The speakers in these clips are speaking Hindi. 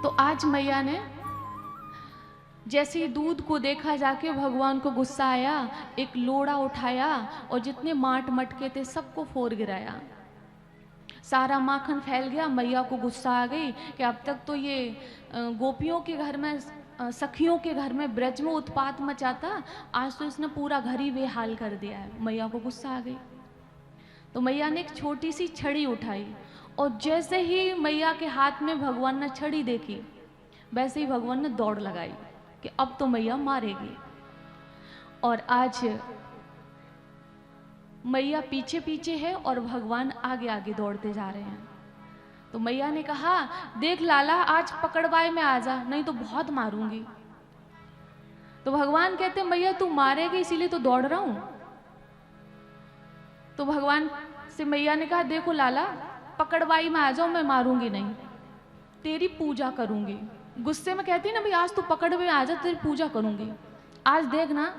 तो आज मैया ने जैसे ही दूध को देखा जाके भगवान को गुस्सा आया, एक लोड़ा उठाया और जितने माट मटके थे सबको फोड़ गिराया। सारा माखन फैल गया। मैया को गुस्सा आ गई कि अब तक तो ये गोपियों के घर में, सखियों के घर में ब्रज में उत्पात मचाता, आज तो इसने पूरा घर ही बेहाल कर दिया है। मैया को गुस्सा आ गई तो मैया ने एक छोटी सी छड़ी उठाई और जैसे ही मैया के हाथ में भगवान ने छड़ी देखी, वैसे ही भगवान ने दौड़ लगाई कि अब तो मैया मारेगी। और आज मैया पीछे पीछे है और भगवान आगे आगे दौड़ते जा रहे हैं। तो मैया ने कहा, देख लाला, आज पकड़वाए में आ जा, नहीं तो बहुत मारूंगी। तो भगवान कहते, मैया तू मारेगी इसीलिए तो दौड़ रहा हूं। तो भगवान से मैया ने कहा, देखो लाला, पकड़वाई में आ जाओ, मैं मारूंगी नहीं, तेरी पूजा करूंगी। गुस्से में कहती ना, भाई आज तू पकड़ में आ जा, तेरी पूजा करूंगी। आज देखना,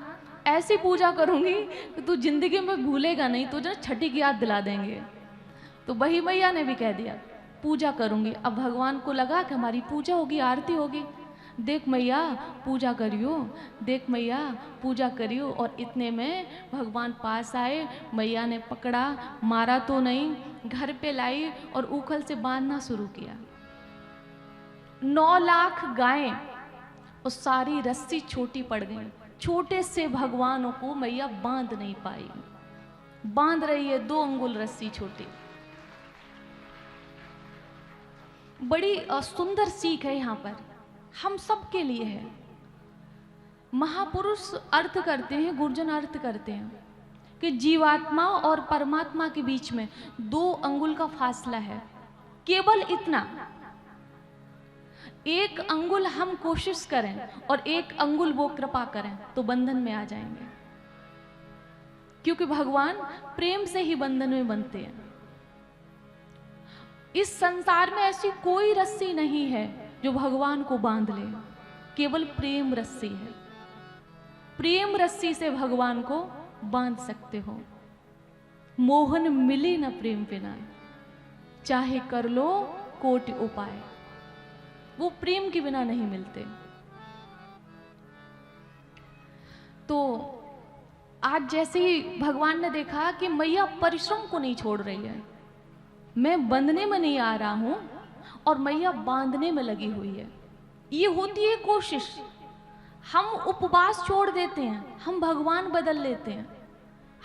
ऐसी पूजा करूंगी कि तू जिंदगी में भूलेगा नहीं, तुझे छठी की याद दिला देंगे। तो वही मैया ने भी कह दिया, पूजा करूंगी। अब भगवान को लगा कि हमारी पूजा होगी, आरती होगी। देख मैया पूजा करियो, देख मैया पूजा करियो। और इतने में भगवान पास आए, मैया ने पकड़ा, मारा तो नहीं, घर पे लाई और ऊखल से बांधना शुरू किया। 9 लाख गायें और सारी रस्सी छोटी पड़ गई। छोटे से भगवानों को मैया बांध नहीं पाई। बांध रही है 2 अंगुल रस्सी छोटी। बड़ी सुंदर सीख है यहाँ पर, हम सब के लिए है। महापुरुष अर्थ करते हैं, गुरुजन अर्थ करते हैं कि जीवात्मा और परमात्मा के बीच में 2 अंगुल का फासला है, केवल इतना। 1 अंगुल हम कोशिश करें और 1 अंगुल वो कृपा करें तो बंधन में आ जाएंगे, क्योंकि भगवान प्रेम से ही बंधन में बनते हैं। इस संसार में ऐसी कोई रस्सी नहीं है जो भगवान को बांध ले, केवल प्रेम रस्सी है। प्रेम रस्सी से भगवान को बांध सकते हो। मोहन मिले न प्रेम बिना, चाहे कर लो कोटि उपाय। वो प्रेम के बिना नहीं मिलते। तो आज जैसे ही भगवान ने देखा कि मैया परिश्रम को नहीं छोड़ रही है, मैं बंधने में नहीं आ रहा हूं और मैया बांधने में लगी हुई है। ये होती है कोशिश। हम उपवास छोड़ देते हैं, हम भगवान बदल लेते हैं।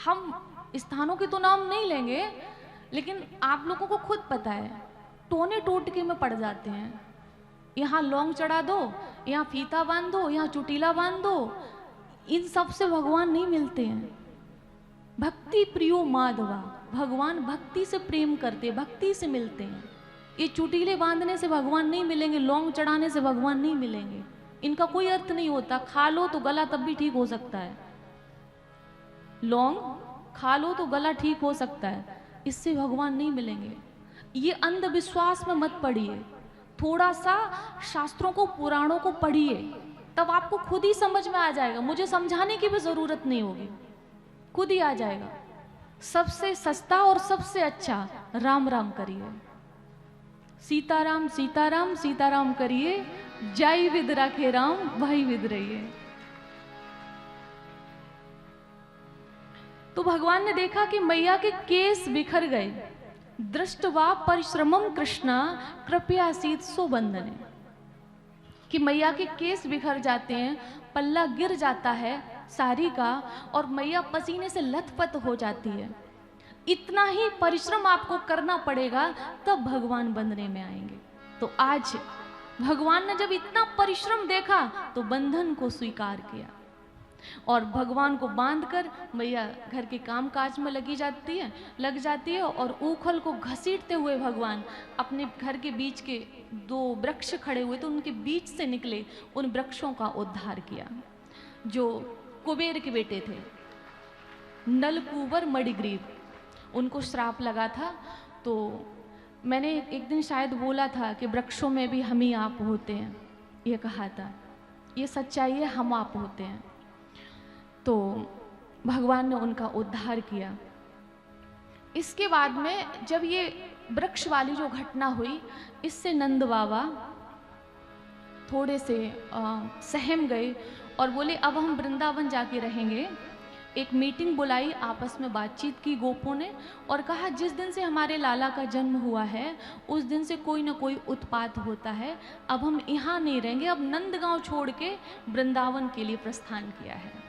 हम स्थानों के तो नाम नहीं लेंगे, लेकिन आप लोगों को खुद पता है, टोने टोटके में पड़ जाते हैं। यहाँ लौंग चढ़ा दो, यहाँ फीता बांध दो, यहाँ चुटीला बांध दो। इन सब से भगवान नहीं मिलते हैं। भक्ति प्रियो माधवा, भगवान भक्ति से प्रेम करते, भक्ति से मिलते हैं। ये चुटीले बांधने से भगवान नहीं मिलेंगे, लौंग चढ़ाने से भगवान नहीं मिलेंगे। इनका कोई अर्थ नहीं होता। खा लो तो गला तब भी ठीक हो सकता है, लौंग खा लो तो गला ठीक हो सकता है, इससे भगवान नहीं मिलेंगे। ये अंधविश्वास में मत पड़िए, थोड़ा सा शास्त्रों को, पुराणों को पढ़िए, तब आपको खुद ही समझ में आ जाएगा। मुझे समझाने की भी जरूरत नहीं होगी, खुद ही आ जाएगा। सबसे सस्ता और सबसे अच्छा राम राम करिए, सीताराम सीताराम सीताराम करिए, जय विद राखे राम वही विद रहिए। तो भगवान ने देखा कि मैया के केस बिखर गए। दृष्टवा परिश्रमम कृष्णा कृपया सीत सो बंधने, कि मैया के केस बिखर जाते हैं, पल्ला गिर जाता है साड़ी का और मैया पसीने से लथपथ हो जाती है। इतना ही परिश्रम आपको करना पड़ेगा, तब भगवान बंधने में आएंगे। तो आज भगवान ने जब इतना परिश्रम देखा तो बंधन को स्वीकार किया और भगवान को बांधकर मैया घर के काम काज में लग जाती है और ऊखल को घसीटते हुए भगवान अपने घर के बीच के 2 वृक्ष खड़े हुए तो उनके बीच से निकले, उन वृक्षों का उद्धार किया। जो कुबेर के बेटे थे, नलकूबर मणिग्रीव, उनको श्राप लगा था। तो मैंने एक दिन शायद बोला था कि वृक्षों में भी हम ही आप होते हैं, ये कहा था। ये सच्चाई है, हम आप होते हैं। तो भगवान ने उनका उद्धार किया। इसके बाद में जब ये वृक्ष वाली जो घटना हुई, इससे नंद बाबा थोड़े से सहम गए और बोले अब हम वृंदावन जाके रहेंगे। एक मीटिंग बुलाई, आपस में बातचीत की गोपों ने और कहा जिस दिन से हमारे लाला का जन्म हुआ है उस दिन से कोई ना कोई उत्पात होता है, अब हम यहाँ नहीं रहेंगे, अब नंदगांव छोड़ के वृंदावन के लिए प्रस्थान किया है।